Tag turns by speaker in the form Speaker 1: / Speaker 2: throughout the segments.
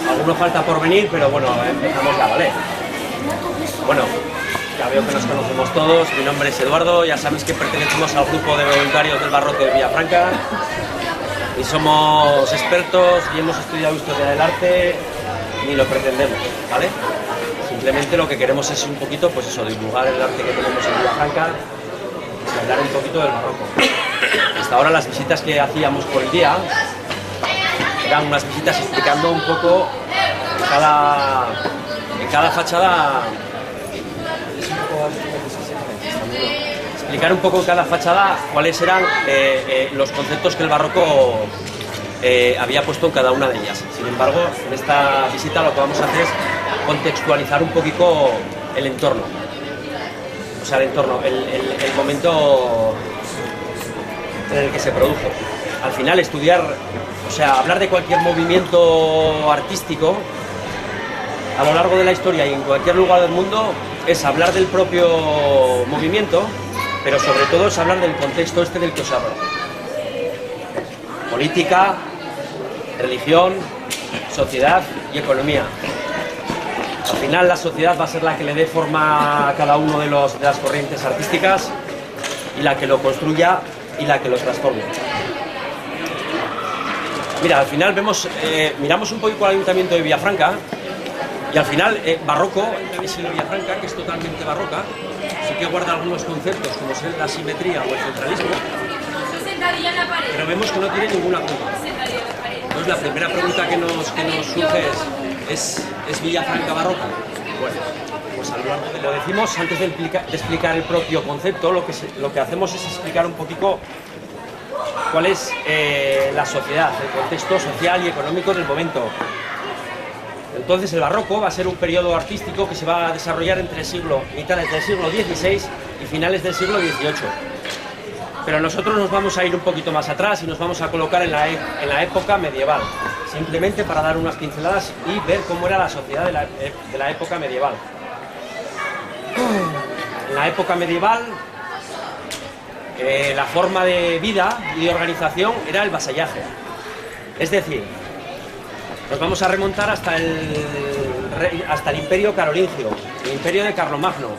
Speaker 1: Alguno falta por venir, pero bueno, empezamos ya, ¿vale? Bueno, ya veo que nos conocemos todos. Mi nombre es Eduardo, ya sabéis que pertenecemos al grupo de voluntarios del barroco de Villafranca y somos expertos y hemos estudiado historia del arte, ni lo pretendemos, ¿vale? Simplemente lo que queremos es un poquito, pues eso, divulgar el arte que tenemos en Villafranca y hablar un poquito del barroco. Hasta ahora las visitas que hacíamos por el día eran unas visitas explicando un poco en cada fachada, explicar un poco en cada fachada cuáles eran los conceptos que el barroco había puesto en cada una de ellas. Sin embargo, en esta visita lo que vamos a hacer es contextualizar un poquito el entorno, o sea, el entorno, el momento en el que se produjo. Al final, estudiar, o sea, hablar de cualquier movimiento artístico a lo largo de la historia y en cualquier lugar del mundo es hablar del propio movimiento, pero sobre todo es hablar del contexto este del que os hablo. Política, religión, sociedad y economía. Al final la sociedad va a ser la que le dé forma a cada uno de las corrientes artísticas y la que lo construya y la que lo transforme. Mira, al final miramos un poco el ayuntamiento de Villafranca y al final barroco, es el Villafranca, que es totalmente barroca, sí que guarda algunos conceptos como es la simetría o el centralismo, pero vemos que no tiene ninguna curva. Entonces la primera pregunta que nos surge ¿es Villafranca barroca? Bueno, pues lo decimos antes de explicar el propio concepto. Lo que hacemos es explicar un poquito cuál es la sociedad, el contexto social y económico del momento. Entonces el barroco va a ser un periodo artístico que se va a desarrollar entre mitades del siglo XVI y finales del siglo XVIII. Pero nosotros nos vamos a ir un poquito más atrás y nos vamos a colocar en la época medieval, simplemente para dar unas pinceladas y ver cómo era la sociedad de la época medieval. En la época medieval, la forma de vida y de organización era el vasallaje. Es decir, nos vamos a remontar hasta el imperio carolingio, el imperio de Carlomagno,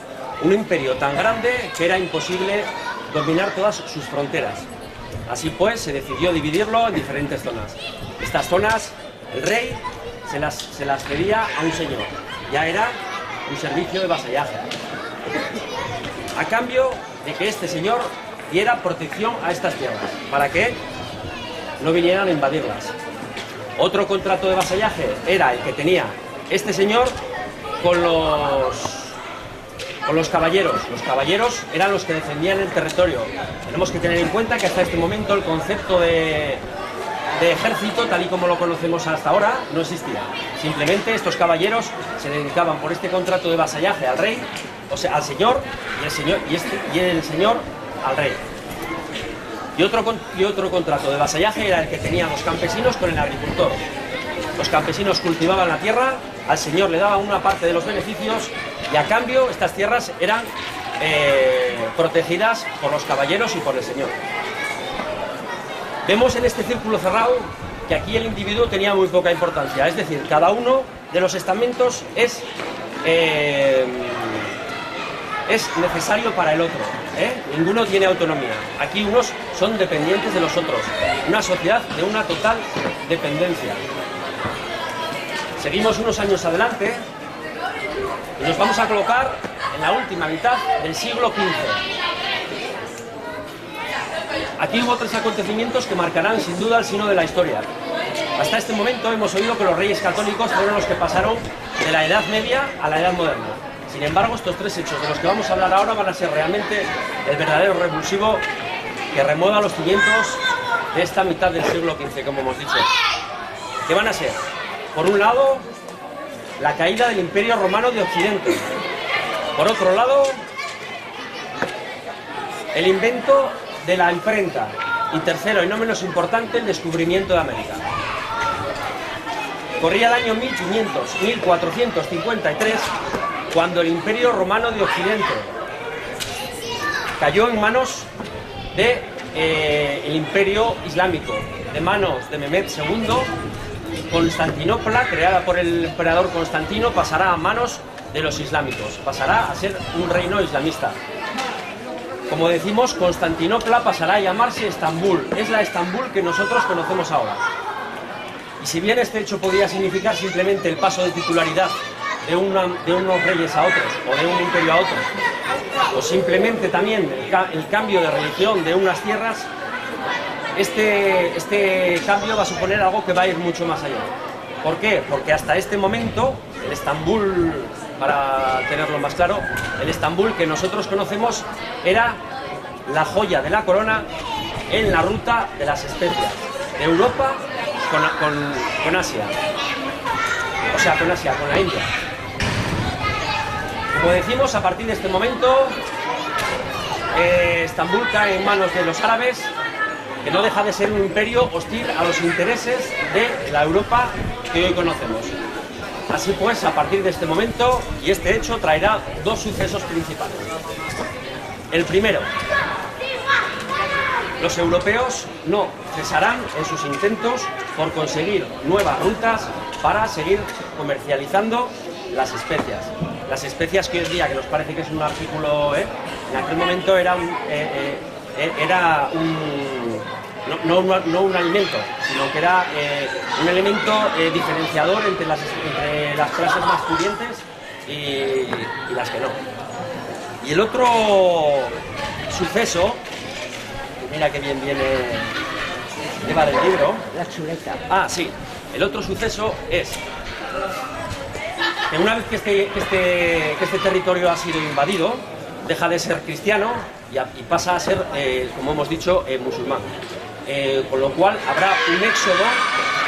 Speaker 1: un imperio tan grande que era imposible dominar todas sus fronteras. Así pues, se decidió dividirlo en diferentes zonas. Estas zonas, el rey se las pedía a un señor. Ya era un servicio de vasallaje. A cambio de que este señor diera protección a estas tierras, para que no vinieran a invadirlas. Otro contrato de vasallaje era el que tenía este señor con los caballeros. Los caballeros eran los que defendían el territorio. Tenemos que tener en cuenta que hasta este momento el concepto de ejército, tal y como lo conocemos hasta ahora, no existía. Simplemente estos caballeros se dedicaban por este contrato de vasallaje al rey, o sea, al señor, y el señor al rey. Y otro contrato de vasallaje era el que tenían los campesinos con el agricultor. Los campesinos cultivaban la tierra, al señor le daban una parte de los beneficios y a cambio estas tierras eran protegidas por los caballeros y por el señor. Vemos en este círculo cerrado que aquí el individuo tenía muy poca importancia, es decir, cada uno de los estamentos es necesario para el otro, ninguno tiene autonomía. Aquí unos son dependientes de los otros, una sociedad de una total dependencia. Seguimos unos años adelante y nos vamos a colocar en la última mitad del siglo XV. Aquí hubo tres acontecimientos que marcarán sin duda el signo de la historia. Hasta este momento hemos oído que los reyes católicos fueron los que pasaron de la Edad Media a la Edad Moderna. Sin embargo, estos tres hechos de los que vamos a hablar ahora van a ser realmente el verdadero revulsivo que remueva los cimientos de esta mitad del siglo XV, como hemos dicho. ¿Qué van a ser? Por un lado, la caída del Imperio Romano de Occidente. Por otro lado, el invento de la imprenta. Y tercero, y no menos importante, el descubrimiento de América. Corría el año 1453, cuando el Imperio Romano de Occidente cayó en manos del Imperio Islámico, de manos de Mehmed II Constantinopla, creada por el emperador Constantino, pasará a manos de los islámicos, pasará a ser un reino islamista. Como decimos, Constantinopla pasará a llamarse Estambul, es la Estambul que nosotros conocemos ahora. Y si bien este hecho podría significar simplemente el paso de titularidad de unos reyes a otros, o de un imperio a otro, o simplemente también el cambio de religión de unas tierras, este cambio va a suponer algo que va a ir mucho más allá. ¿Por qué? Porque hasta este momento, el Estambul, para tenerlo más claro, el Estambul que nosotros conocemos era la joya de la corona en la ruta de las especias, de Europa con Asia, o sea, con Asia, con la India. Como decimos, a partir de este momento, Estambul cae en manos de los árabes, que no deja de ser un imperio hostil a los intereses de la Europa que hoy conocemos. Así pues, a partir de este momento, y este hecho traerá dos sucesos principales. El primero, los europeos no cesarán en sus intentos por conseguir nuevas rutas para seguir comercializando las especias. Las especias que hoy en día, que nos parece que es un artículo, en aquel momento era no un alimento, sino que era un elemento diferenciador entre las clases más pudientes y las que no. Y el otro suceso, mira que bien viene, lleva del libro.
Speaker 2: La chuleta.
Speaker 1: Ah, sí. El otro suceso es que una vez que este territorio ha sido invadido, deja de ser cristiano y pasa a ser, como hemos dicho, musulmán. Con lo cual habrá un éxodo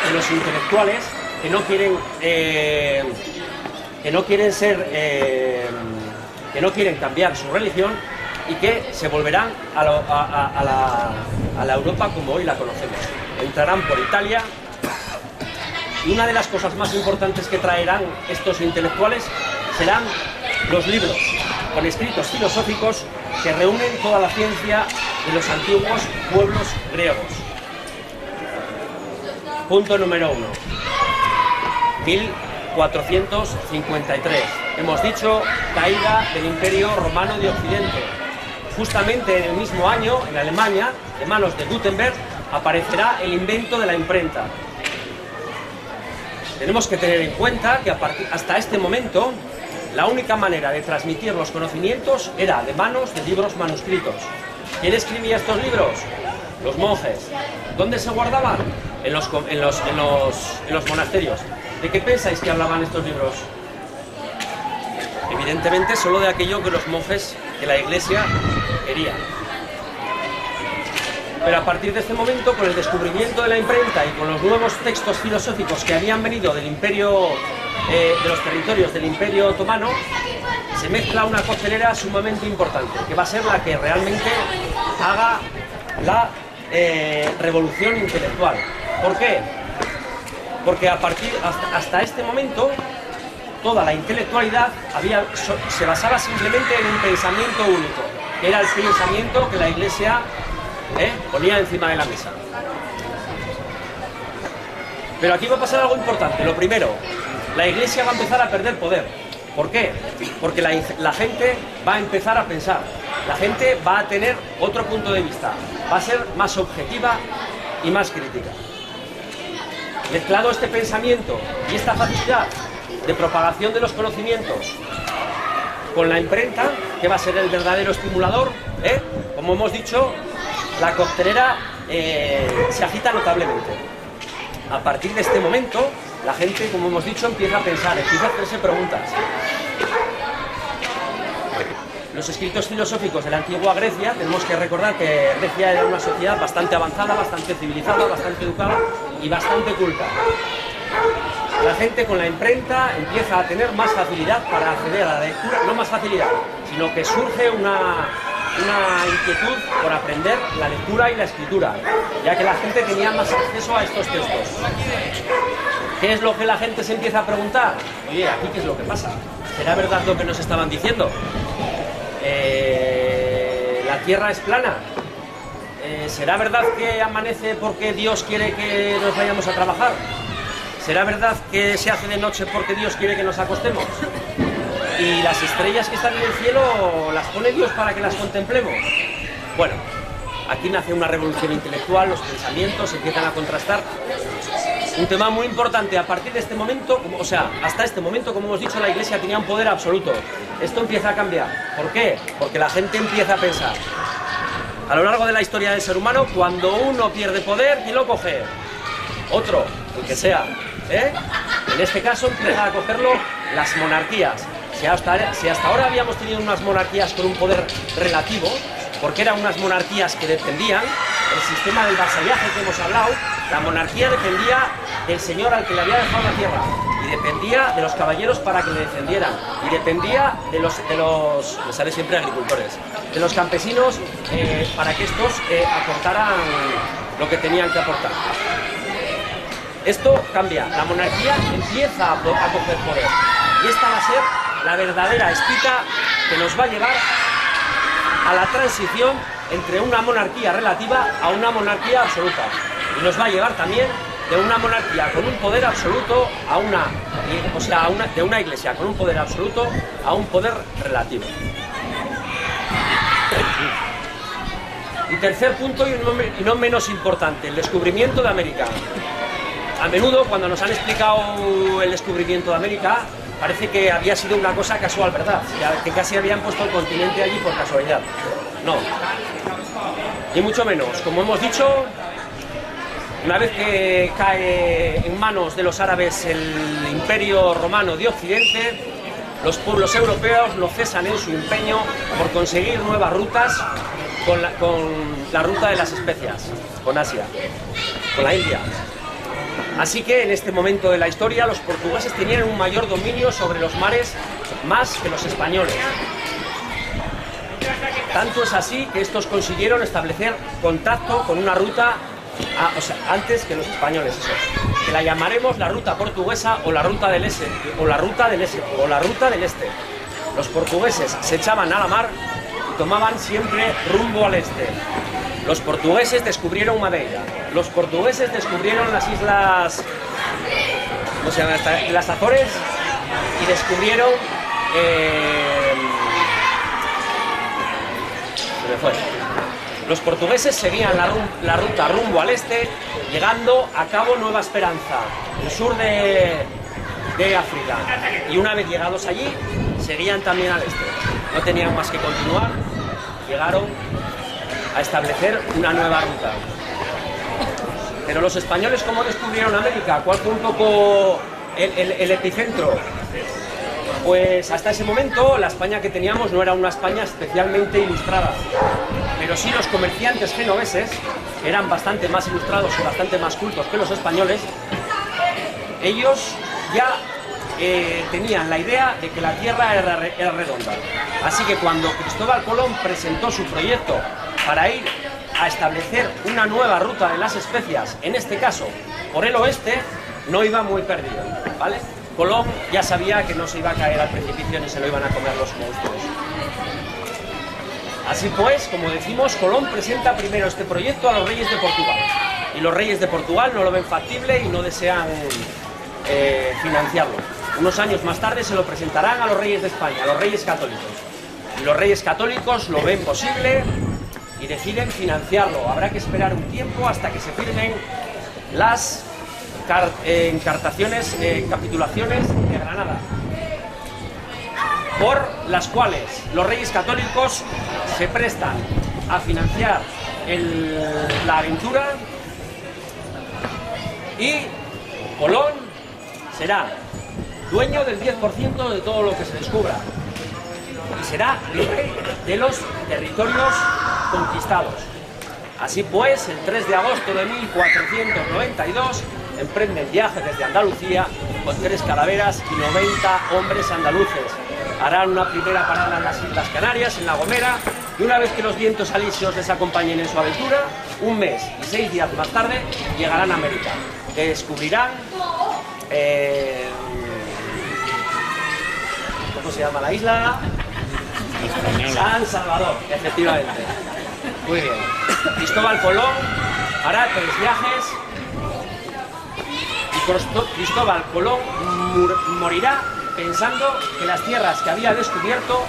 Speaker 1: de los intelectuales que no quieren cambiar su religión y que se volverán a la Europa como hoy la conocemos. Entrarán por Italia, y una de las cosas más importantes que traerán estos intelectuales serán los libros con escritos filosóficos que reúnen toda la ciencia de los antiguos pueblos griegos. Punto número 1. 1453. Hemos dicho caída del Imperio Romano de Occidente. Justamente en el mismo año, en Alemania, de manos de Gutenberg, aparecerá el invento de la imprenta. Tenemos que tener en cuenta que hasta este momento la única manera de transmitir los conocimientos era de manos de libros manuscritos. ¿Quién escribía estos libros? Los monjes. ¿Dónde se guardaban? En los monasterios. ¿De qué pensáis que hablaban estos libros? Evidentemente solo de aquello que los monjes de la Iglesia querían. Pero a partir de este momento, con el descubrimiento de la imprenta y con los nuevos textos filosóficos que habían venido del imperio, de los territorios del Imperio Otomano, se mezcla una coctelera sumamente importante, que va a ser la que realmente haga la revolución intelectual. ¿Por qué? Porque hasta este momento toda la intelectualidad se basaba simplemente en un pensamiento único, que era el pensamiento que la Iglesia ponía encima de la mesa. Pero aquí va a pasar algo importante. Lo primero, la Iglesia va a empezar a perder poder. ¿Por qué? Porque la gente va a empezar a pensar, la gente va a tener otro punto de vista, va a ser más objetiva y más crítica. Mezclado este pensamiento y esta facilidad de propagación de los conocimientos con la imprenta, que va a ser el verdadero estimulador, como hemos dicho, la coctelera se agita notablemente. A partir de este momento, la gente, como hemos dicho, empieza a pensar, empieza a hacerse preguntas. Los escritos filosóficos de la antigua Grecia, tenemos que recordar que Grecia era una sociedad bastante avanzada, bastante civilizada, bastante educada y bastante culta. La gente con la imprenta empieza a tener más facilidad para acceder a la lectura, no más facilidad, sino que surge una inquietud por aprender la lectura y la escritura, ya que la gente tenía más acceso a estos textos. ¿Qué es lo que la gente se empieza a preguntar? Oye, ¿aquí qué es lo que pasa? ¿Será verdad lo que nos estaban diciendo? ¿La Tierra es plana? ¿Será verdad que amanece porque Dios quiere que nos vayamos a trabajar? ¿Será verdad que se hace de noche porque Dios quiere que nos acostemos? ¿Y las estrellas que están en el cielo las pone Dios para que las contemplemos? Bueno, aquí nace una revolución intelectual, los pensamientos empiezan a contrastar. Un tema muy importante, a partir de este momento, o sea, hasta este momento, como hemos dicho, la Iglesia tenía un poder absoluto. Esto empieza a cambiar. ¿Por qué? Porque la gente empieza a pensar. A lo largo de la historia del ser humano, cuando uno pierde poder, ¿quién lo coge? Otro, el que sea. En este caso empiezan a cogerlo las monarquías. Si hasta ahora habíamos tenido unas monarquías con un poder relativo, porque eran unas monarquías que dependían del sistema del vasallaje que hemos hablado, la monarquía dependía del señor al que le había dejado la tierra, y dependía de los caballeros para que le defendieran, y dependía de los me sale siempre agricultores, de los campesinos para que estos aportaran lo que tenían que aportar. Esto cambia, la monarquía empieza a coger poder, y esta va a ser la verdadera espita que nos va a llevar a la transición entre una monarquía relativa a una monarquía absoluta, y nos va a llevar también de una monarquía con un poder absoluto a de una iglesia con un poder absoluto a un poder relativo. Y tercer punto, y no menos importante, el descubrimiento de América. A menudo, cuando nos han explicado el descubrimiento de América, parece que había sido una cosa casual, ¿verdad? Que casi habían puesto el continente allí por casualidad. No, ni mucho menos. Como hemos dicho, una vez que cae en manos de los árabes el Imperio Romano de Occidente, los pueblos europeos no cesan en su empeño por conseguir nuevas rutas con la ruta de las especias, con Asia, con la India. Así que en este momento de la historia los portugueses tenían un mayor dominio sobre los mares más que los españoles. Tanto es así que estos consiguieron establecer contacto con una ruta, antes que los españoles, que la llamaremos la ruta portuguesa o la ruta del este, o la ruta del este. Los portugueses se echaban a la mar y tomaban siempre rumbo al este. Los portugueses descubrieron Madeira, los portugueses descubrieron las islas, ¿cómo se llaman? Las Azores, y descubrieron se me fue. Los portugueses seguían la ruta rumbo al este, llegando a Cabo Nueva Esperanza, el sur de África, y una vez llegados allí, seguían también al este. No tenían más que continuar, llegaron a establecer una nueva ruta. Pero los españoles, ¿cómo descubrieron América? ¿Cuál fue un poco el epicentro? Pues hasta ese momento la España que teníamos no era una España especialmente ilustrada, pero sí los comerciantes genoveses, que eran bastante más ilustrados y bastante más cultos que los españoles, ellos ya tenían la idea de que la Tierra era redonda. Así que cuando Cristóbal Colón presentó su proyecto para ir a establecer una nueva ruta de las especias, en este caso por el oeste, no iba muy perdido, ¿vale? Colón ya sabía que no se iba a caer al precipicio ni se lo iban a comer los monstruos. Así pues, como decimos, Colón presenta primero este proyecto a los reyes de Portugal, y los reyes de Portugal no lo ven factible y no desean financiarlo. Unos años más tarde se lo presentarán a los reyes de España, a los reyes católicos, y los reyes católicos lo ven posible y deciden financiarlo. Habrá que esperar un tiempo hasta que se firmen las capitulaciones de Granada, por las cuales los reyes católicos se prestan a financiar la aventura, y Colón será dueño del 10% de todo lo que se descubra y será rey de los territorios conquistados. Así pues, el 3 de agosto de 1492 emprende el viaje desde Andalucía con 3 calaveras y 90 hombres andaluces. Harán una primera parada en las Islas Canarias, en La Gomera, y una vez que los vientos alisios les acompañen en su aventura, un mes y 6 días más tarde llegarán a América. Descubrirán ¿cómo se llama la isla? San Salvador, efectivamente. Muy bien. Cristóbal Colón hará 3 viajes y Cristóbal Colón morirá pensando que las tierras que había descubierto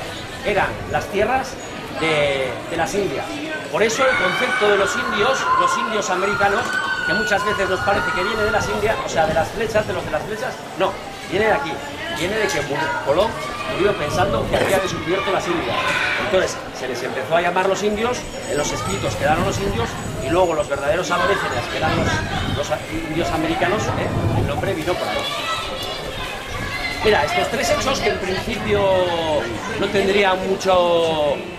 Speaker 1: eran las tierras de las Indias. Por eso el concepto de los indios americanos, que muchas veces nos parece que viene de las Indias, o sea, de las flechas, no, viene de aquí, viene de que Colón murió pensando que había descubierto las Indias. Entonces se les empezó a llamar los indios, en los escritos quedaron los indios, y luego los verdaderos aborígenes, que eran los indios americanos, el nombre vino por ahí. Mira, estos tres hechos que en principio no tendrían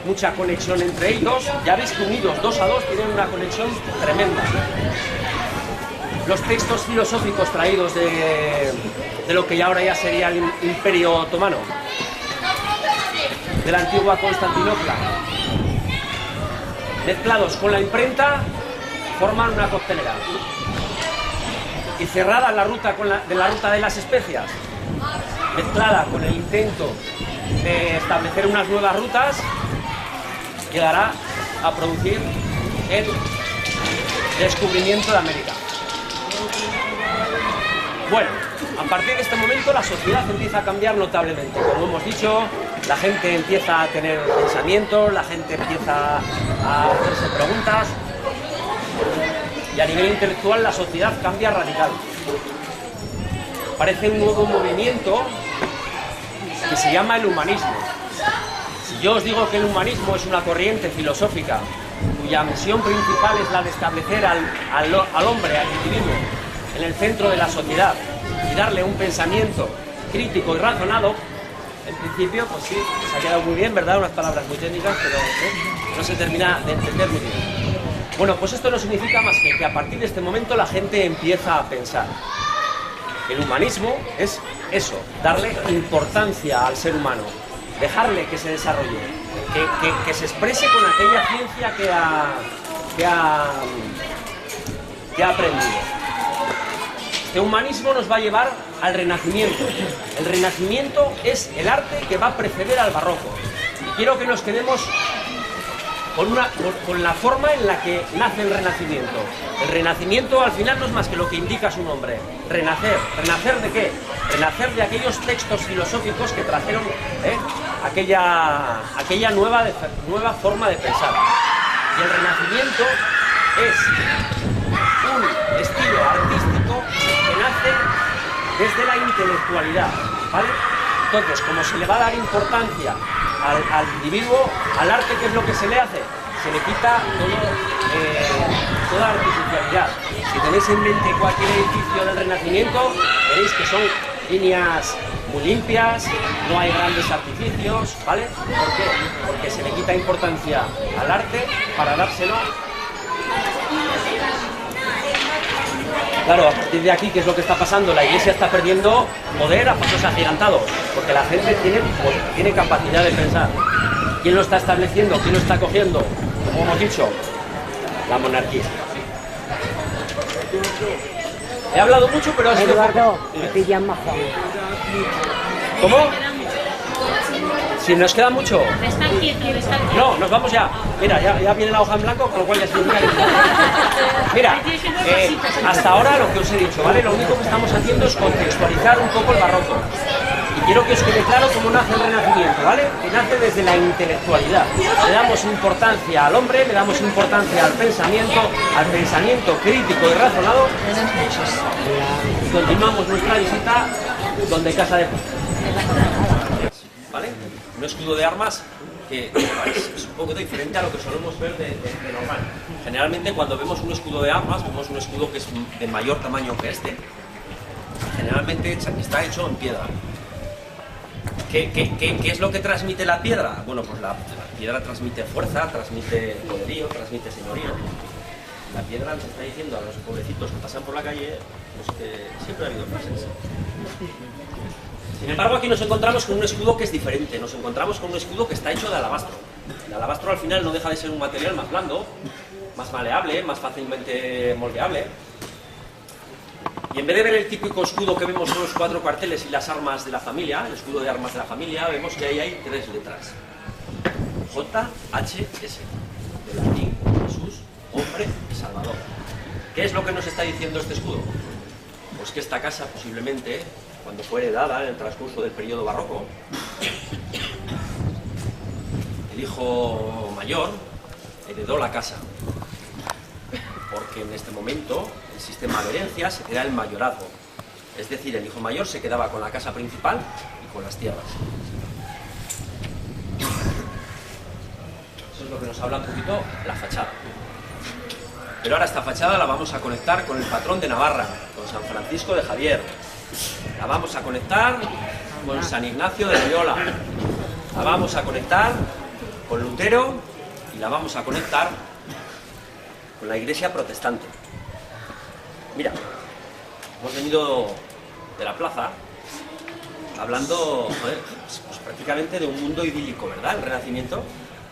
Speaker 1: mucha conexión entre ellos, ya veis que unidos 2 a 2 tienen una conexión tremenda. Los textos filosóficos traídos de lo que ahora ya sería el Imperio Otomano, de la antigua Constantinopla, mezclados con la imprenta, forman una coctelera. Y cerrada la ruta de la ruta de las especias, mezclada con el intento de establecer unas nuevas rutas, llegará a producir el descubrimiento de América. Bueno, a partir de este momento la sociedad empieza a cambiar notablemente. Como hemos dicho, la gente empieza a tener pensamientos, la gente empieza a hacerse preguntas, y a nivel intelectual la sociedad cambia radical. Aparece un nuevo movimiento que se llama el humanismo. Si yo os digo que el humanismo es una corriente filosófica cuya misión principal es la de establecer al hombre, al individuo, en el centro de la sociedad y darle un pensamiento crítico y razonado, en principio, pues sí, se ha quedado muy bien, ¿verdad? Unas palabras muy técnicas, pero no se termina de entender muy bien. Bueno, pues esto no significa más que a partir de este momento la gente empieza a pensar. El humanismo es eso, darle importancia al ser humano, dejarle que se desarrolle, que se exprese con aquella ciencia que ha aprendido. Este humanismo nos va a llevar al Renacimiento. El Renacimiento es el arte que va a preceder al Barroco. Y quiero que nos quedemos con la forma en la que nace el Renacimiento. El Renacimiento al final no es más que lo que indica su nombre, renacer. ¿Renacer de qué? Renacer de aquellos textos filosóficos que trajeron aquella nueva forma de pensar. Y el Renacimiento es un estilo artístico que nace desde la intelectualidad, ¿vale? Entonces, como se le va a dar importancia al individuo, al arte, ¿qué es lo que se le hace? Se le quita toda artificialidad. Si tenéis en mente cualquier edificio del Renacimiento, veréis que son líneas muy limpias, no hay grandes artificios, ¿vale? ¿Por qué? Porque se le quita importancia al arte para dárselo. Claro, a partir de aquí, ¿qué es lo que está pasando? La Iglesia está perdiendo poder a pasos agigantados, porque la gente tiene capacidad de pensar. ¿Quién lo está estableciendo? ¿Quién lo está cogiendo? Como hemos dicho, la monarquía. He hablado mucho, pero ha sido...
Speaker 2: Eduardo, te llamas Juan.
Speaker 1: ¿Cómo? Si nos queda mucho.
Speaker 3: Está quieto, está quieto.
Speaker 1: No, nos vamos ya. Mira, ya viene la hoja en blanco, con lo cual ya significa que... Mira, hasta ahora lo que os he dicho, ¿vale? Lo único que estamos haciendo es contextualizar un poco el barroco. Y quiero que os quede claro cómo nace el Renacimiento, ¿vale? Que nace desde la intelectualidad. Le damos importancia al hombre, le damos importancia al pensamiento crítico y razonado. Y continuamos nuestra visita donde casa de... ¿Vale? Un escudo de armas que es un poco diferente a lo que solemos ver de normal. Generalmente cuando vemos un escudo de armas, vemos un escudo que es de mayor tamaño que este. Generalmente está hecho en piedra. ¿Qué es lo que transmite la piedra? Bueno, pues la piedra transmite fuerza, transmite poderío, transmite señorío. La piedra nos está diciendo a los pobrecitos que pasan por la calle pues que siempre ha habido frases. Sin embargo, aquí nos encontramos con un escudo que es diferente. Nos encontramos con un escudo que está hecho de alabastro. El alabastro al final no deja de ser un material más blando, más maleable, más fácilmente moldeable. Y en vez de ver el típico escudo que vemos con los 4 cuarteles y las armas de la familia, el escudo de armas de la familia, vemos que ahí hay 3 letras. JHS. De latín, Jesús, hombre y salvador. ¿Qué es lo que nos está diciendo este escudo? Pues que esta casa posiblemente, cuando fue heredada en el transcurso del periodo barroco, el hijo mayor heredó la casa, porque en este momento el sistema de herencias era el mayorazgo, es decir, el hijo mayor se quedaba con la casa principal y con las tierras. Eso es lo que nos habla un poquito la fachada. Pero ahora esta fachada la vamos a conectar con el patrón de Navarra, con San Francisco de Javier. La vamos a conectar con San Ignacio de Loyola. La vamos a conectar con Lutero y la vamos a conectar con la Iglesia protestante. Mira, hemos venido de la plaza hablando, joder, pues prácticamente de un mundo idílico, ¿verdad? El Renacimiento.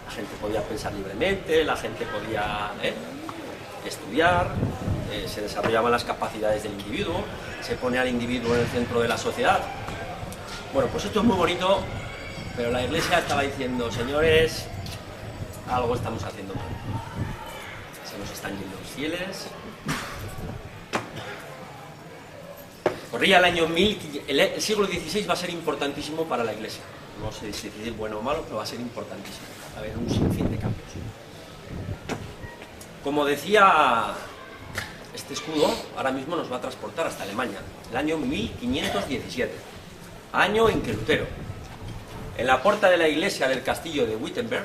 Speaker 1: La gente podía pensar libremente, la gente podía estudiar, se desarrollaban las capacidades del individuo, se pone al individuo en el centro de la sociedad. Bueno, pues esto es muy bonito, pero la Iglesia estaba diciendo, señores, algo estamos haciendo mal. Se nos están yendo los fieles. Corría el año 1000, el siglo XVI va a ser importantísimo para la Iglesia. No sé si decir bueno o malo, pero va a ser importantísimo. Va a haber un sinfín de cambios. Como decía, este escudo ahora mismo nos va a transportar hasta Alemania, el año 1517, año en que Lutero, en la puerta de la iglesia del castillo de Wittenberg,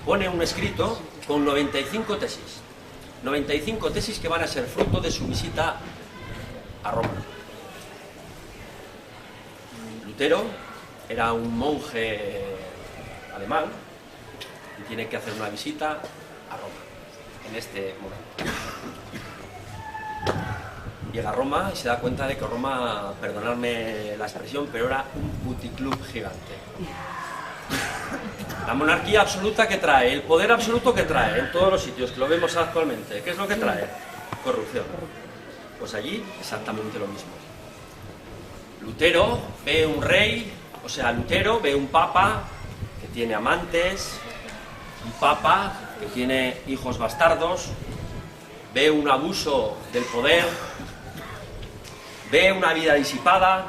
Speaker 1: pone un escrito con 95 tesis. 95 tesis que van a ser fruto de su visita a Roma. Lutero era un monje alemán y tiene que hacer una visita a Roma en este momento. Llega a Roma y se da cuenta de que Roma, perdonadme la expresión, pero era un puticlub gigante. La monarquía absoluta que trae, el poder absoluto que trae en todos los sitios, que lo vemos actualmente, ¿qué es lo que trae? Corrupción. Pues allí exactamente lo mismo. Lutero ve un rey, o sea, Lutero ve un papa que tiene amantes, un papa que tiene hijos bastardos, ve un abuso del poder, ve una vida disipada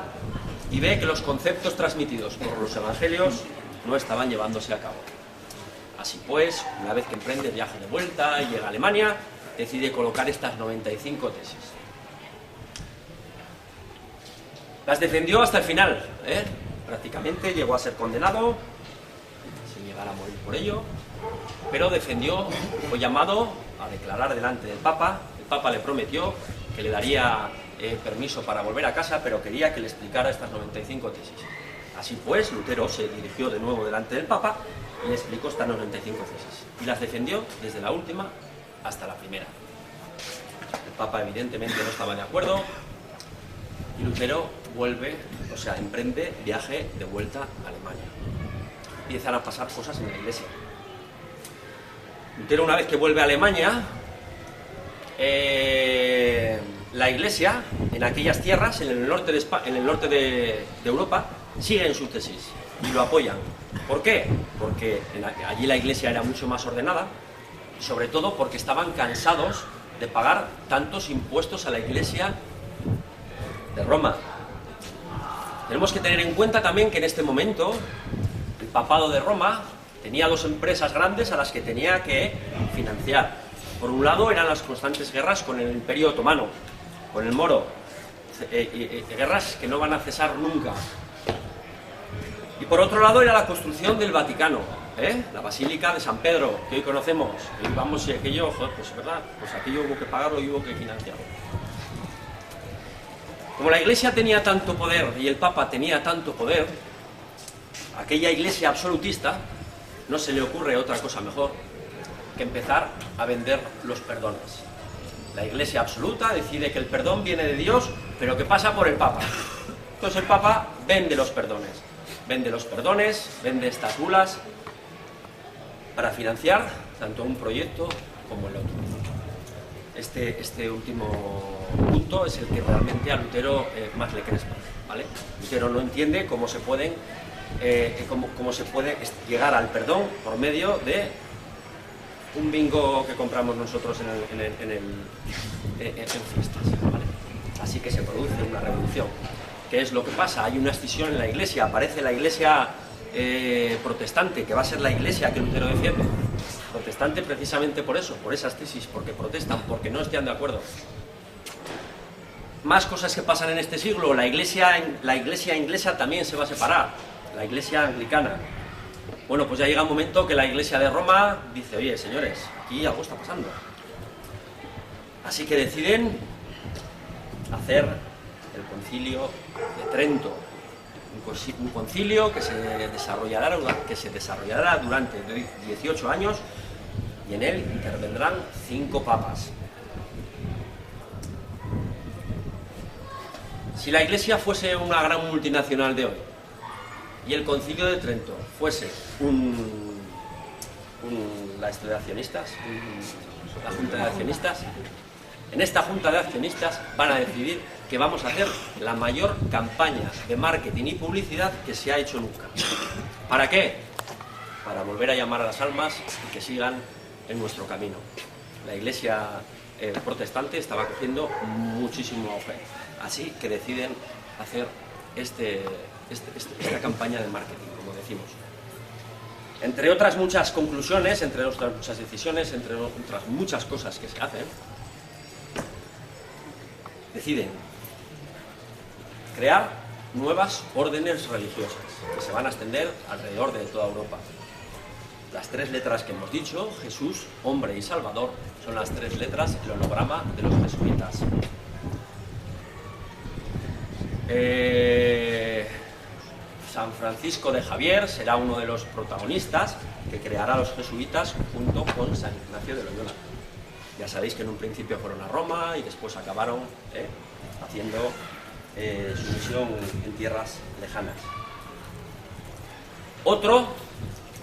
Speaker 1: y ve que los conceptos transmitidos por los evangelios no estaban llevándose a cabo. Así pues, una vez que emprende el viaje de vuelta y llega a Alemania, decide colocar estas 95 tesis. Las defendió hasta el final, prácticamente llegó a ser condenado, sin llegar a morir por ello, pero defendió, fue llamado a declarar delante del Papa. El Papa le prometió que le daría permiso para volver a casa, pero quería que le explicara estas 95 tesis. Así pues, Lutero se dirigió de nuevo delante del Papa y le explicó estas 95 tesis. Y las defendió desde la última hasta la primera. El Papa evidentemente no estaba de acuerdo y Lutero vuelve, o sea, emprende viaje de vuelta a Alemania. Empiezan a pasar cosas en la Iglesia. Lutero, una vez que vuelve a Alemania, la Iglesia en aquellas tierras, en el norte de Europa, sigue en sus tesis y lo apoyan. ¿Por qué? Porque allí la Iglesia era mucho más ordenada y sobre todo porque estaban cansados de pagar tantos impuestos a la Iglesia de Roma. Tenemos que tener en cuenta también que en este momento el papado de Roma tenía dos empresas grandes a las que tenía que financiar. Por un lado eran las constantes guerras con el Imperio Otomano, con el moro, guerras que no van a cesar nunca. Y por otro lado era la construcción del Vaticano, la Basílica de San Pedro, que hoy conocemos. Y vamos, y aquello, joder, pues verdad, pues aquello hubo que pagarlo y hubo que financiarlo. Como la Iglesia tenía tanto poder y el Papa tenía tanto poder, a aquella Iglesia absolutista no se le ocurre otra cosa mejor que empezar a vender los perdones. La Iglesia absoluta decide que el perdón viene de Dios, pero que pasa por el Papa. Entonces el Papa vende los perdones, vende estas bulas para financiar tanto un proyecto como el otro. Este último punto es el que realmente a Lutero más le crespa, ¿vale? Lutero no entiende cómo se puede llegar al perdón por medio de un bingo que compramos nosotros en fiestas, ¿vale? Así que se produce una revolución. ¿Qué es lo que pasa? Hay una escisión en la Iglesia, aparece la Iglesia protestante, que va a ser la Iglesia que Lutero defiende. Protestante precisamente por eso, por esas tesis, porque protestan, porque no están de acuerdo. Más cosas que pasan en este siglo. La iglesia inglesa también se va a separar, la Iglesia anglicana. Bueno, pues ya llega un momento que la Iglesia de Roma dice, oye, señores, aquí algo está pasando. Así que deciden hacer el Concilio de Trento, un concilio que se desarrollará durante 18 años, y en él intervendrán 5 papas. Si la Iglesia fuese una gran multinacional de hoy y el Concilio de Trento fuese la Junta de Accionistas, en esta Junta de Accionistas van a decidir que vamos a hacer la mayor campaña de marketing y publicidad que se ha hecho nunca. ¿Para qué? Para volver a llamar a las almas y que sigan en nuestro camino. La Iglesia protestante estaba cogiendo muchísimo auge, así que deciden hacer esta campaña de marketing, como decimos. Entre otras muchas conclusiones, entre otras muchas decisiones, entre otras muchas cosas que se hacen, deciden crear nuevas órdenes religiosas que se van a extender alrededor de toda Europa. Las 3 letras que hemos dicho, Jesús, hombre y Salvador, son las 3 letras, el holograma de los jesuitas. San Francisco de Javier será uno de los protagonistas que creará a los jesuitas junto con San Ignacio de Loyola. Ya sabéis que en un principio fueron a Roma y después acabaron haciendo su misión en tierras lejanas. Otro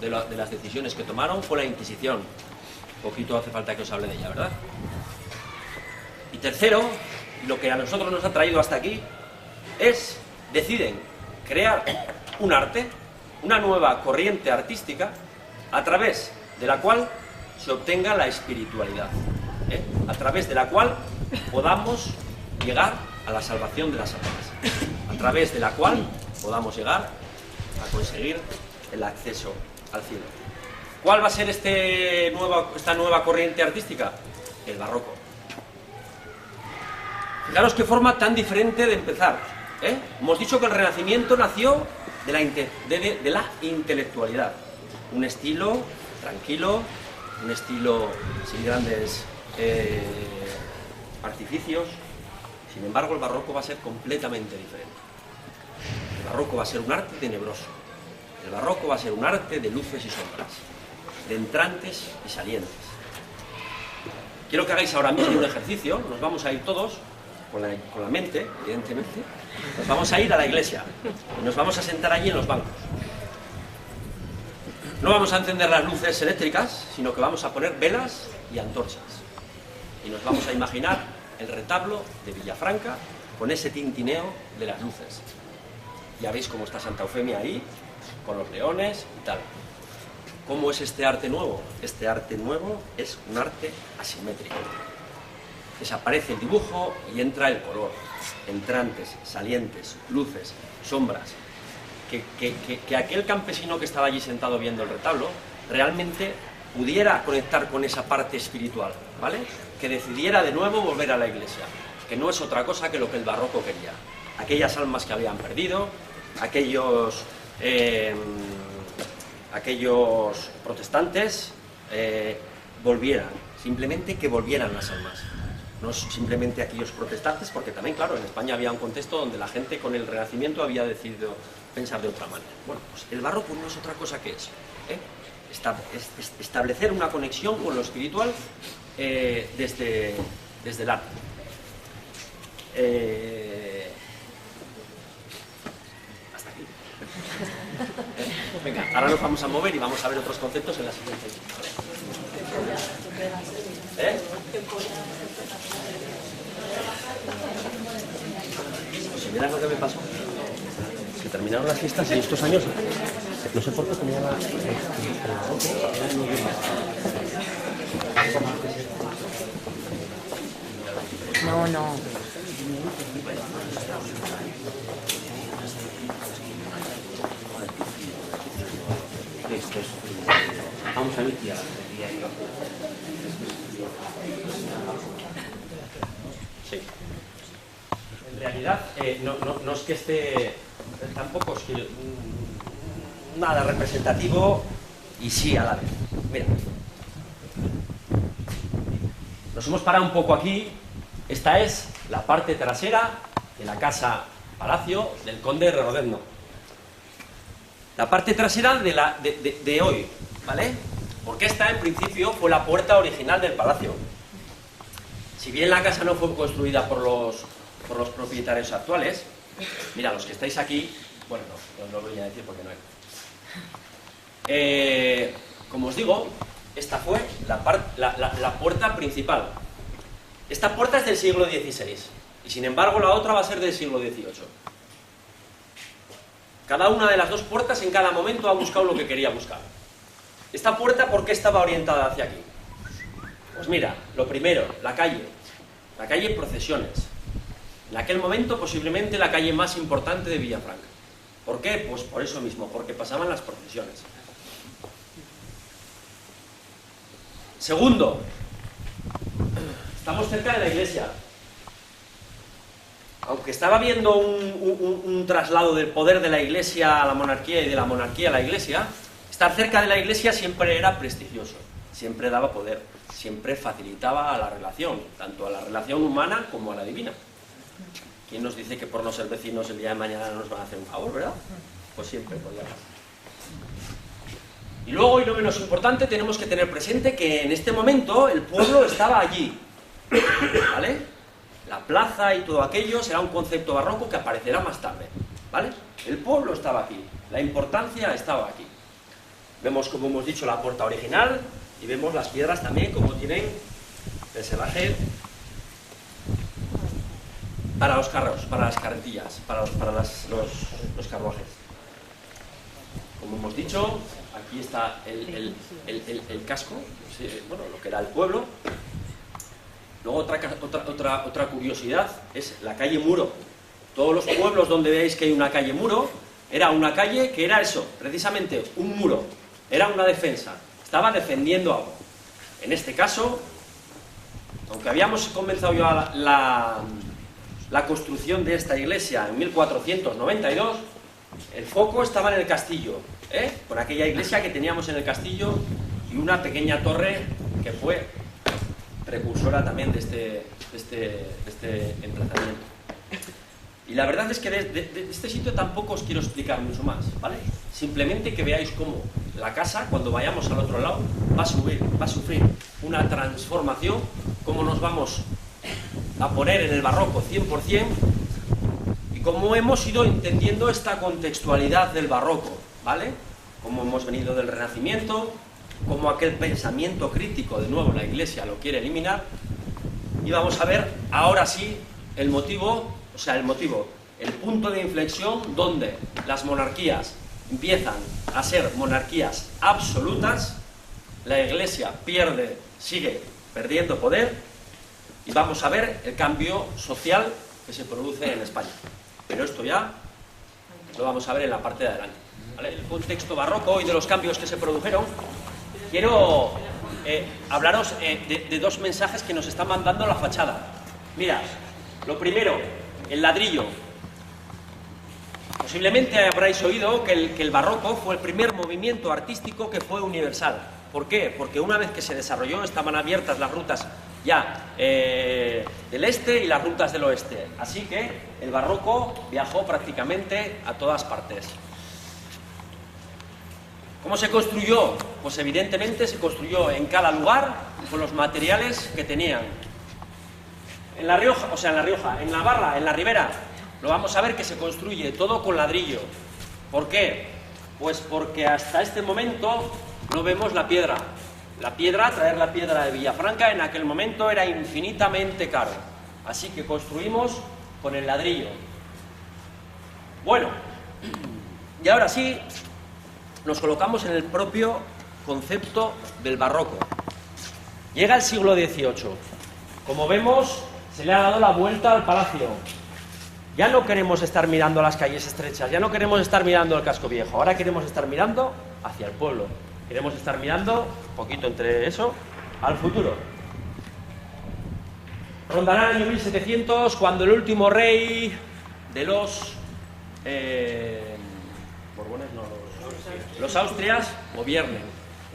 Speaker 1: de las decisiones que tomaron fue la Inquisición. Poquito hace falta que os hable de ella, ¿verdad? Y tercero, lo que a nosotros nos ha traído hasta aquí, deciden crear un arte, una nueva corriente artística, a través de la cual se obtenga la espiritualidad, a través de la cual podamos llegar a la salvación de las almas, a través de la cual podamos llegar a conseguir el acceso al cielo. ¿Cuál va a ser esta nueva corriente artística? El barroco. Fijaros qué forma tan diferente de empezar. Hemos dicho que el Renacimiento nació de la intelectualidad. Un estilo tranquilo, un estilo sin grandes artificios. Sin embargo, el barroco va a ser completamente diferente. El barroco va a ser un arte tenebroso. El barroco va a ser un arte de luces y sombras, de entrantes y salientes. Quiero que hagáis ahora mismo un ejercicio. Nos vamos a ir todos con la mente, evidentemente. Nos vamos a ir a la iglesia y nos vamos a sentar allí en los bancos. No vamos a encender las luces eléctricas, sino que vamos a poner velas y antorchas. Y nos vamos a imaginar el retablo de Villafranca con ese tintineo de las luces. Ya veis cómo está Santa Eufemia ahí, con los leones y tal. ¿Cómo es este arte nuevo? Este arte nuevo es un arte asimétrico. Desaparece el dibujo y entra el color. Entrantes, salientes, luces, sombras. Que aquel campesino que estaba allí sentado viendo el retablo realmente pudiera conectar con esa parte espiritual, ¿vale? Que decidiera de nuevo volver a la iglesia, que no es otra cosa que lo que el barroco quería. Aquellas almas que habían perdido, aquellos protestantes volvieran, simplemente que volvieran las almas. No simplemente aquellos protestantes, porque también, claro, en España había un contexto donde la gente con el Renacimiento había decidido pensar de otra manera. Bueno, pues el barroco no es otra cosa que eso, establecer una conexión con lo espiritual desde el arte. Hasta aquí. Venga, ahora nos vamos a mover y vamos a ver otros conceptos en la siguiente. Pues si miras lo que me pasó, que terminaron las fiestas y estos años, no sé por qué tenía la...
Speaker 2: No.
Speaker 1: Vamos a ver. Sí. En realidad, no es que esté, tampoco es que nada representativo y sí a la vez. Mira, nos hemos parado un poco aquí. Esta es la parte trasera de la casa palacio del conde de Rodezno. La parte trasera de hoy, ¿vale? Porque esta en principio fue la puerta original del palacio. Si bien la casa no fue construida por los propietarios actuales, mira, los que estáis aquí, bueno, no lo voy a decir porque no hay. Como os digo, esta fue la puerta principal. Esta puerta es del siglo XVI y sin embargo la otra va a ser del siglo XVIII. Cada una de las dos puertas en cada momento ha buscado lo que quería buscar. Esta puerta, ¿por qué estaba orientada hacia aquí? Pues mira, lo primero, la calle Procesiones. En aquel momento posiblemente la calle más importante de Villafranca. ¿Por qué? Pues por eso mismo, porque pasaban las procesiones. Segundo, estamos cerca de la iglesia. Aunque estaba habiendo un traslado del poder de la iglesia a la monarquía y de la monarquía a la iglesia, estar cerca de la iglesia siempre era prestigioso, siempre daba poder, siempre facilitaba a la relación, tanto a la relación humana como a la divina. ¿Quién nos dice que por no ser vecinos el día de mañana no nos van a hacer un favor, verdad? Pues siempre podía pasar. Y luego, y no menos importante, tenemos que tener presente que en este momento el pueblo estaba allí, ¿vale? La plaza y todo aquello será un concepto barroco que aparecerá más tarde, ¿vale? El pueblo estaba aquí, la importancia estaba aquí. Vemos, como hemos dicho, la puerta original y vemos las piedras también como tienen el cerraje para los carros, para las carretillas, para los carruajes. Como hemos dicho, aquí está el casco, bueno, lo que era el pueblo. Luego otra curiosidad es la calle Muro. Todos los pueblos donde veáis que hay una calle Muro, era una calle que era eso, precisamente un muro, era una defensa, estaba defendiendo algo. En este caso, aunque habíamos comenzado ya la construcción de esta iglesia en 1492, el foco estaba en el castillo, con aquella iglesia que teníamos en el castillo y una pequeña torre que fue precursora también de este emplazamiento. Y la verdad es que de este sitio tampoco os quiero explicar mucho más, ¿vale? Simplemente que veáis cómo la casa, cuando vayamos al otro lado, va a sufrir una transformación, cómo nos vamos a poner en el barroco 100%, y cómo hemos ido entendiendo esta contextualidad del barroco, ¿vale? Cómo hemos venido del Renacimiento, como aquel pensamiento crítico, de nuevo la Iglesia lo quiere eliminar, y vamos a ver ahora sí el motivo, el punto de inflexión donde las monarquías empiezan a ser monarquías absolutas, la Iglesia sigue perdiendo poder, y vamos a ver el cambio social que se produce en España. Pero esto ya lo vamos a ver en la parte de adelante, ¿vale? El contexto barroco y de los cambios que se produjeron. Quiero hablaros de dos mensajes que nos está mandando la fachada. Mirad, lo primero, el ladrillo. Posiblemente habréis oído que el barroco fue el primer movimiento artístico que fue universal. ¿Por qué? Porque una vez que se desarrolló estaban abiertas las rutas ya del este y las rutas del oeste. Así que el barroco viajó prácticamente a todas partes. ¿Cómo se construyó? Pues evidentemente se construyó en cada lugar con los materiales que tenían. En La Rioja, en Navarra, en la Ribera, lo vamos a ver que se construye todo con ladrillo. ¿Por qué? Pues porque hasta este momento no vemos la piedra. Traer la piedra de Villafranca en aquel momento era infinitamente caro. Así que construimos con el ladrillo. Bueno, y ahora sí, nos colocamos en el propio concepto del barroco. Llega el siglo XVIII. Como vemos, se le ha dado la vuelta al palacio. Ya no queremos estar mirando las calles estrechas, ya no queremos estar mirando el casco viejo, ahora queremos estar mirando hacia el pueblo. Queremos estar mirando, un poquito entre eso, al futuro. Rondará el año 1700 cuando el último rey de los Borbones, no, los Austrias gobiernen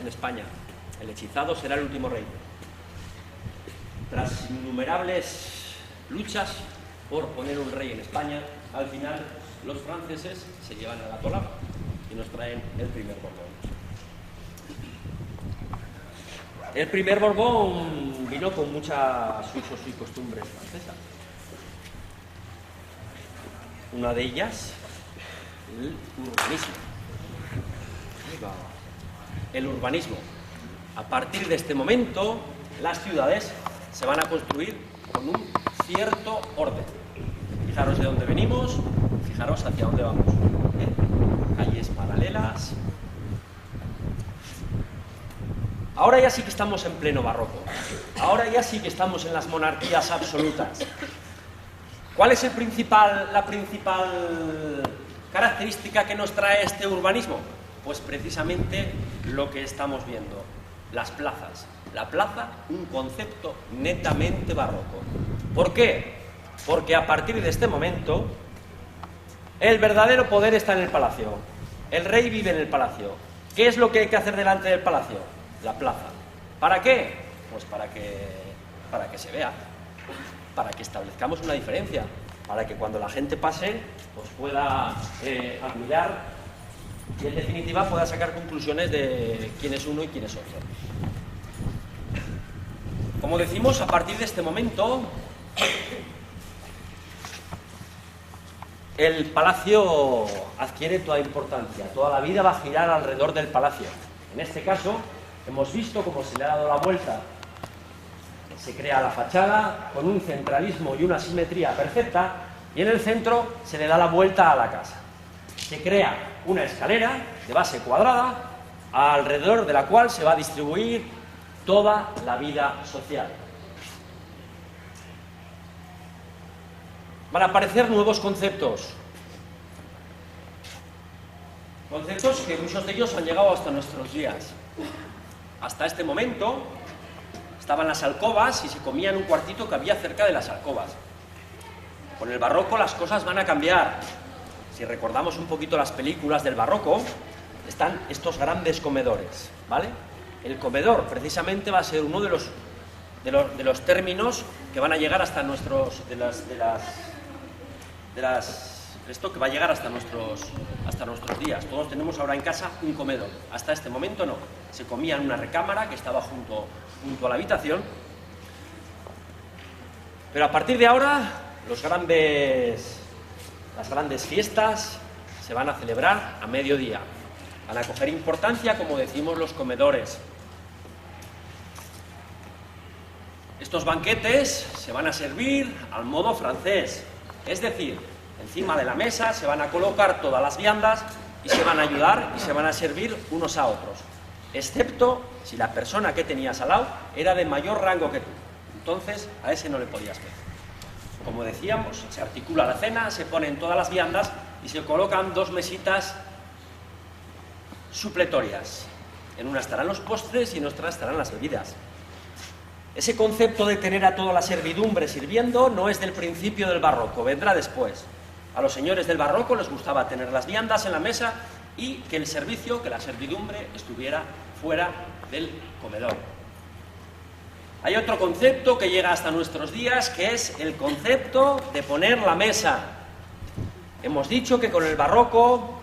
Speaker 1: en España. El hechizado será el último rey. Tras innumerables luchas por poner un rey en España, al final los franceses se llevan a la tolava y nos traen el primer Borbón. El primer Borbón vino con muchas usos y costumbres francesas. Una de ellas, el urbanismo. El urbanismo. A partir de este momento, las ciudades se van a construir con un cierto orden. Fijaros de dónde venimos, fijaros hacia dónde vamos. Calles paralelas. Ahora ya sí que estamos en pleno barroco. Ahora ya sí que estamos en las monarquías absolutas. ¿Cuál es la principal característica que nos trae este urbanismo? Pues precisamente lo que estamos viendo, las plazas. La plaza, un concepto netamente barroco. ¿Por qué? Porque a partir de este momento, el verdadero poder está en el palacio. El rey vive en el palacio. ¿Qué es lo que hay que hacer delante del palacio? La plaza. ¿Para qué? Pues para que se vea, para que establezcamos una diferencia, para que cuando la gente pase, pues pueda admirar y en definitiva pueda sacar conclusiones de quién es uno y quién es otro. Como decimos, a partir de este momento, el palacio adquiere toda importancia, toda la vida va a girar alrededor del palacio. En este caso, hemos visto cómo se le ha dado la vuelta. Se crea la fachada con un centralismo y una simetría perfecta y en el centro se le da la vuelta a la casa. Se crea una escalera de base cuadrada alrededor de la cual se va a distribuir toda la vida social. Van a aparecer nuevos conceptos. Conceptos que muchos de ellos han llegado hasta nuestros días. Hasta este momento estaban las alcobas y se comía en un cuartito que había cerca de las alcobas. Con el barroco las cosas van a cambiar. Si recordamos un poquito las películas del barroco, están estos grandes comedores, ¿vale? El comedor precisamente va a ser uno de los términos que van a llegar hasta nuestros esto que va a llegar hasta nuestros días. Todos tenemos ahora en casa un comedor. Hasta este momento no. Se comía en una recámara que estaba junto a la habitación. Pero a partir de ahora, las grandes fiestas se van a celebrar a mediodía. Van a coger importancia, como decimos, los comedores. Estos banquetes se van a servir al modo francés. Es decir, encima de la mesa se van a colocar todas las viandas y se van a ayudar y se van a servir unos a otros, excepto si la persona que tenías al lado era de mayor rango que tú. Entonces, a ese no le podías ver. Como decíamos, se articula la cena, se ponen todas las viandas y se colocan dos mesitas supletorias. En una estarán los postres y en otra estarán las bebidas. Ese concepto de tener a toda la servidumbre sirviendo no es del principio del barroco, vendrá después. A los señores del barroco les gustaba tener las viandas en la mesa y que el servicio, que la servidumbre estuviera fuera del comedor. Hay otro concepto que llega hasta nuestros días, que es el concepto de poner la mesa. Hemos dicho que con el barroco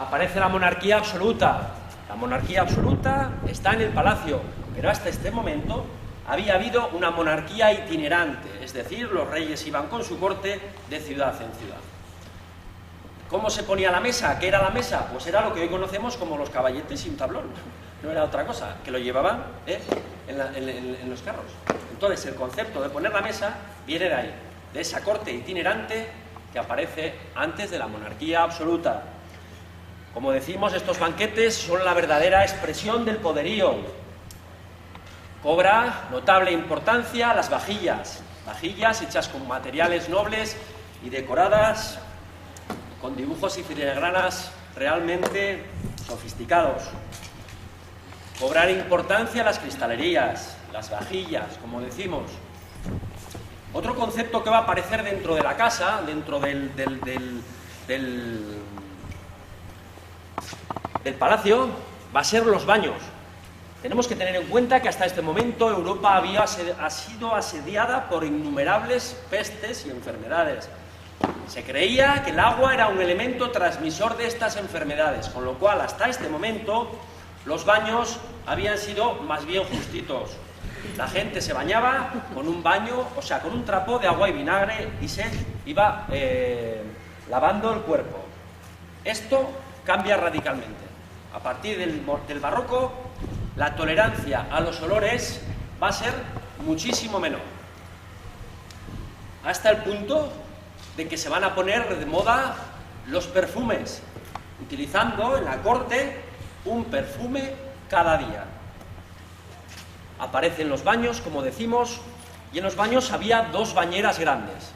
Speaker 1: aparece la monarquía absoluta. La monarquía absoluta está en el palacio, pero hasta este momento había habido una monarquía itinerante, es decir, los reyes iban con su corte de ciudad en ciudad. ¿Cómo se ponía la mesa? ¿Qué era la mesa? Pues era lo que hoy conocemos como los caballetes y un tablón. No era otra cosa, que lo llevaban en los carros. Entonces, el concepto de poner la mesa viene de ahí, de esa corte itinerante que aparece antes de la monarquía absoluta. Como decimos, estos banquetes son la verdadera expresión del poderío. Cobra notable importancia las vajillas hechas con materiales nobles y decoradas con dibujos y filigranas realmente sofisticados. Cobrar importancia las cristalerías, las vajillas, como decimos. Otro concepto que va a aparecer dentro de la casa, dentro del palacio, va a ser los baños. Tenemos que tener en cuenta que hasta este momento Europa ha sido asediada por innumerables pestes y enfermedades. Se creía que el agua era un elemento transmisor de estas enfermedades, con lo cual hasta este momento los baños habían sido más bien justitos. La gente se bañaba con un baño, o sea, con un trapo de agua y vinagre y se iba lavando el cuerpo. Esto cambia radicalmente. A partir del barroco, la tolerancia a los olores va a ser muchísimo menor. Hasta el punto de que se van a poner de moda los perfumes, utilizando en la corte un perfume cada día. Aparecen los baños, como decimos, y en los baños había dos bañeras grandes,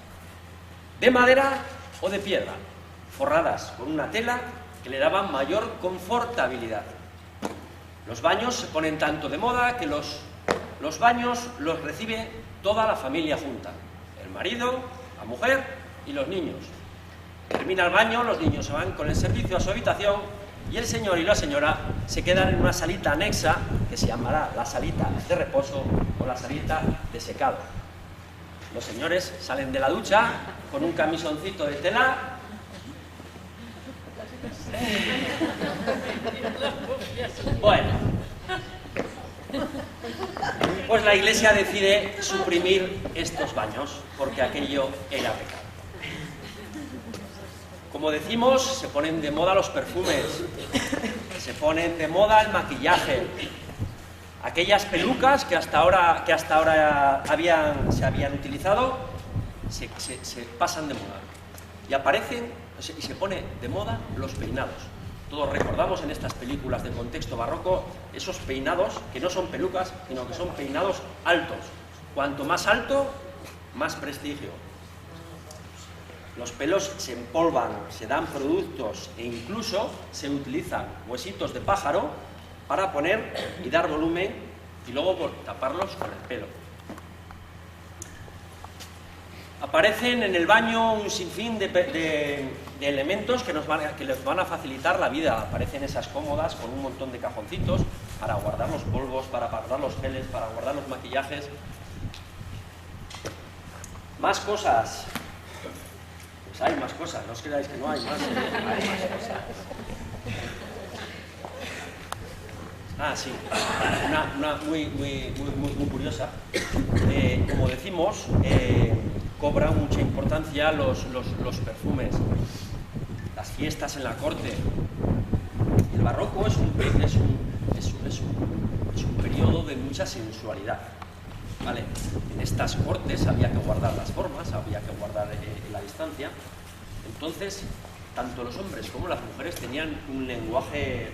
Speaker 1: de madera o de piedra, forradas con una tela que le daban mayor confortabilidad. Los baños se ponen tanto de moda que los baños los recibe toda la familia junta, el marido, la mujer y los niños. Termina el baño, los niños se van con el servicio a su habitación y el señor y la señora se quedan en una salita anexa que se llamará la salita de reposo o la salita de secado. Los señores salen de la ducha con un camisoncito de tela. Bueno, pues la Iglesia decide suprimir estos baños porque aquello era pecado. Como decimos, se ponen de moda los perfumes, se ponen de moda el maquillaje, aquellas pelucas que hasta ahora se habían utilizado, se pasan de moda y aparecen y se pone de moda los peinados. Todos recordamos en estas películas de contexto barroco esos peinados que no son pelucas, sino que son peinados altos. Cuanto más alto, más prestigio. Los pelos se empolvan, se dan productos e incluso se utilizan huesitos de pájaro para poner y dar volumen y luego taparlos con el pelo. Aparecen en el baño un sinfín de elementos que les van a facilitar la vida. Aparecen esas cómodas con un montón de cajoncitos para guardar los polvos, para guardar los geles, para guardar los maquillajes. Más cosas. Pues hay más cosas, no os creáis que no hay más. Hay más cosas. Ah, sí, una muy curiosa. Como decimos, cobra mucha importancia los perfumes, las fiestas en la corte. El barroco es un periodo de mucha sensualidad, ¿vale? En estas cortes había que guardar las formas, había que guardar la distancia. Entonces, tanto los hombres como las mujeres tenían un lenguaje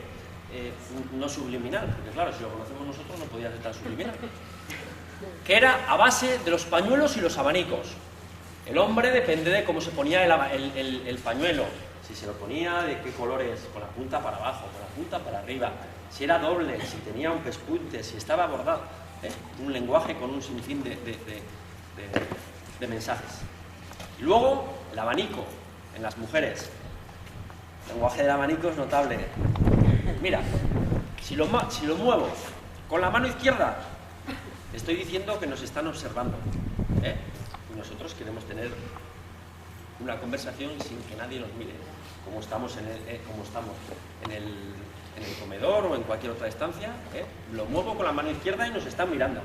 Speaker 1: no subliminal, porque claro, si lo conocemos nosotros no podía ser tan subliminal, que era a base de los pañuelos y los abanicos. El hombre depende de cómo se ponía el pañuelo, si se lo ponía de qué colores, con la punta para abajo, con la punta para arriba, si era doble, si tenía un pespunte, si estaba bordado, un lenguaje con un sinfín de mensajes. Y luego el abanico en las mujeres. El lenguaje del abanico es notable. Mira, si lo muevo con la mano izquierda, estoy diciendo que nos están observando, y nosotros queremos tener una conversación sin que nadie nos mire, como estamos en el comedor o en cualquier otra estancia, lo muevo con la mano izquierda y nos están mirando.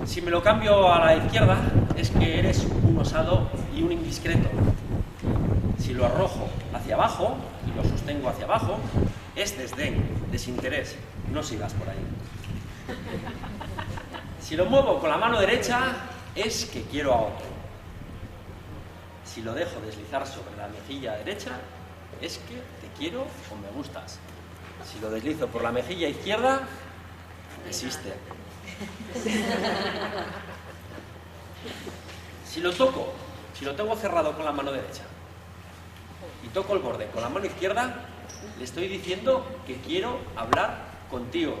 Speaker 1: Si me lo cambio a la izquierda, es que eres un osado y un indiscreto. Si lo arrojo hacia abajo y lo sostengo hacia abajo, es desdén, desinterés. No sigas por ahí. Si lo muevo con la mano derecha, es que quiero a otro. Si lo dejo deslizar sobre la mejilla derecha, es que te quiero o me gustas. Si lo deslizo por la mejilla izquierda, existe. Si lo toco Si lo tengo cerrado con la mano derecha y toco el borde con la mano izquierda, le estoy diciendo que quiero hablar contigo.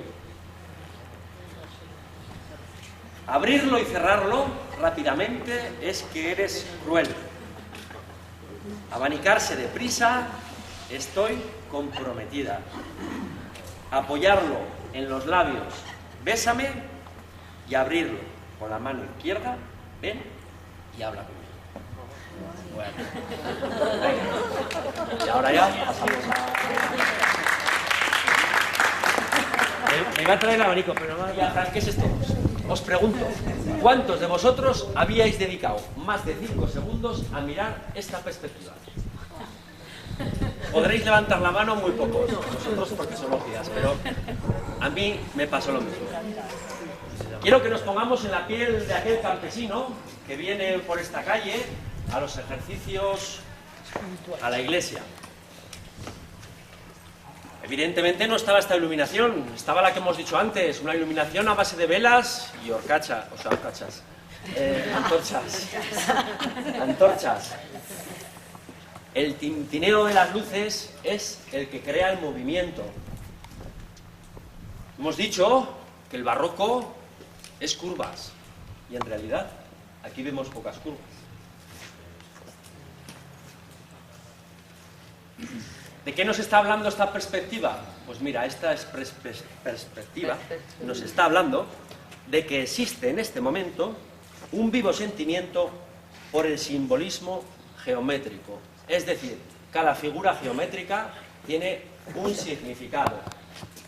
Speaker 1: Abrirlo y cerrarlo rápidamente es que eres cruel. Abanicarse deprisa, estoy comprometida. Apoyarlo en los labios, bésame, y abrirlo con la mano izquierda, ven y habla conmigo. Bueno. Venga. Y ahora ya pasamos a... Me iba a traer el abanico, pero no, ya, ¿qué es esto? Os pregunto, ¿cuántos de vosotros habíais dedicado más de 5 segundos a mirar esta perspectiva? Podréis levantar la mano muy pocos, vosotros porque son lógicas, pero a mí me pasó lo mismo. Quiero que nos pongamos en la piel de aquel campesino que viene por esta calle a los ejercicios a la iglesia. Evidentemente no estaba esta iluminación, estaba la que hemos dicho antes, una iluminación a base de velas y antorchas. El tintineo de las luces es el que crea el movimiento. Hemos dicho que el barroco es curvas, y en realidad aquí vemos pocas curvas. ¿De qué nos está hablando esta perspectiva? Pues mira, esta perspectiva nos está hablando de que existe en este momento un vivo sentimiento por el simbolismo geométrico. Es decir, cada figura geométrica tiene un significado.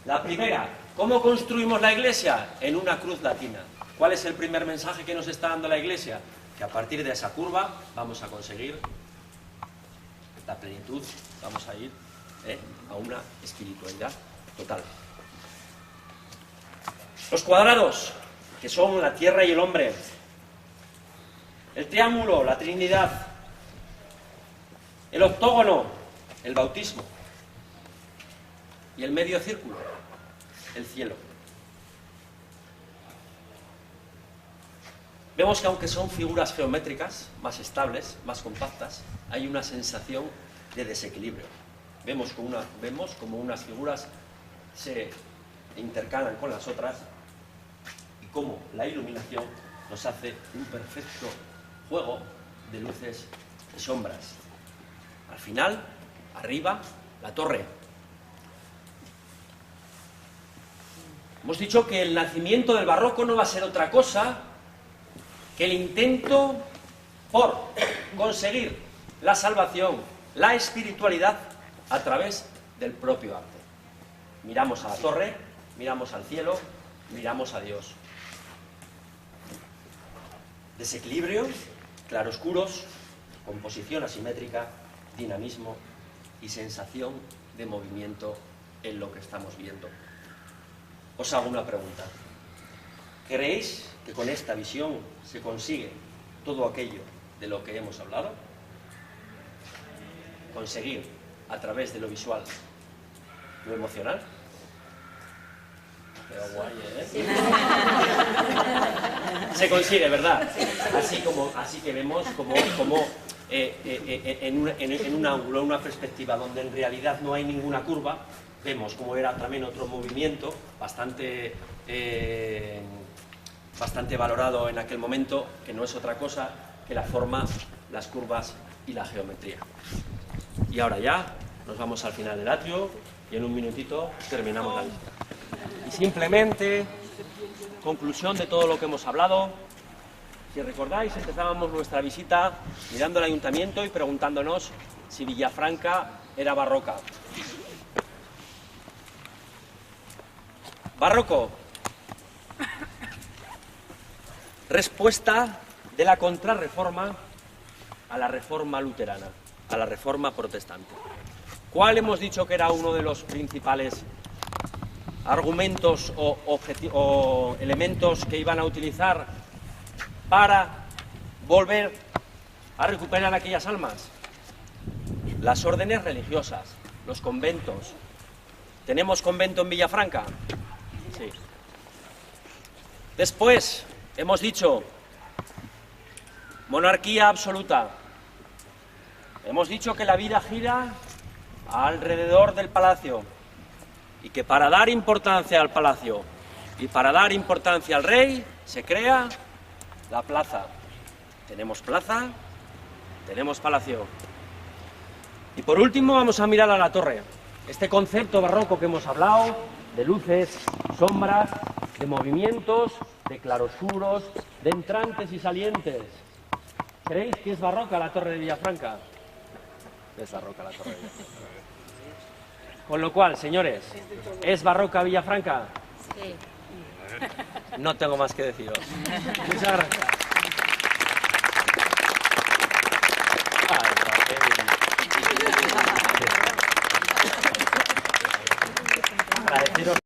Speaker 1: La primera, ¿cómo construimos la iglesia? En una cruz latina. ¿Cuál es el primer mensaje que nos está dando la iglesia? Que a partir de esa curva vamos a conseguir la plenitud, vamos a ir a una espiritualidad total. Los cuadrados, que son la tierra y el hombre. El triángulo, la Trinidad. El octógono, el bautismo. Y el medio círculo, el cielo. Vemos que aunque son figuras geométricas, más estables, más compactas, hay una sensación de desequilibrio. Vemos como unas figuras se intercalan con las otras y cómo la iluminación nos hace un perfecto juego de luces y sombras. Al final, arriba, la torre. Hemos dicho que el nacimiento del barroco no va a ser otra cosa que el intento por conseguir la salvación, la espiritualidad a través del propio arte. Miramos a la torre, miramos al cielo, miramos a Dios. Desequilibrio, claroscuros, composición asimétrica, dinamismo y sensación de movimiento en lo que estamos viendo. Os hago una pregunta. ¿Creéis que con esta visión se consigue todo aquello de lo que hemos hablado? Conseguir a través de lo visual lo emocional. Pero guay, ¿eh? Se consigue, ¿verdad? Así que vemos como en un ángulo, en una perspectiva donde en realidad no hay ninguna curva, vemos como era también otro movimiento bastante valorado en aquel momento, que no es otra cosa que la forma, las curvas y la geometría. Y ahora ya nos vamos al final del atrio y en un minutito terminamos la visita. Y simplemente, conclusión de todo lo que hemos hablado. Si recordáis, empezábamos nuestra visita mirando el ayuntamiento y preguntándonos si Villafranca era barroca. Barroco. Respuesta de la contrarreforma a la reforma luterana, a la reforma protestante. ¿Cuál hemos dicho que era uno de los principales argumentos o elementos que iban a utilizar para volver a recuperar aquellas almas? Las órdenes religiosas, los conventos. ¿Tenemos convento en Villafranca? Sí. Después hemos dicho Monarquía absoluta. Hemos dicho que la vida gira alrededor del palacio y que para dar importancia al palacio y para dar importancia al rey se crea la plaza. Tenemos plaza, tenemos palacio. Y por último vamos a mirar a la torre. Este concepto barroco que hemos hablado, de luces, sombras, de movimientos, de claroscuros, de entrantes y salientes. ¿Creéis que es barroca la torre de Villafranca? Es barroca la torre de Villafranca. Con lo cual, señores, ¿es barroca Villafranca?
Speaker 2: Sí.
Speaker 1: No tengo más que deciros. Muchas gracias.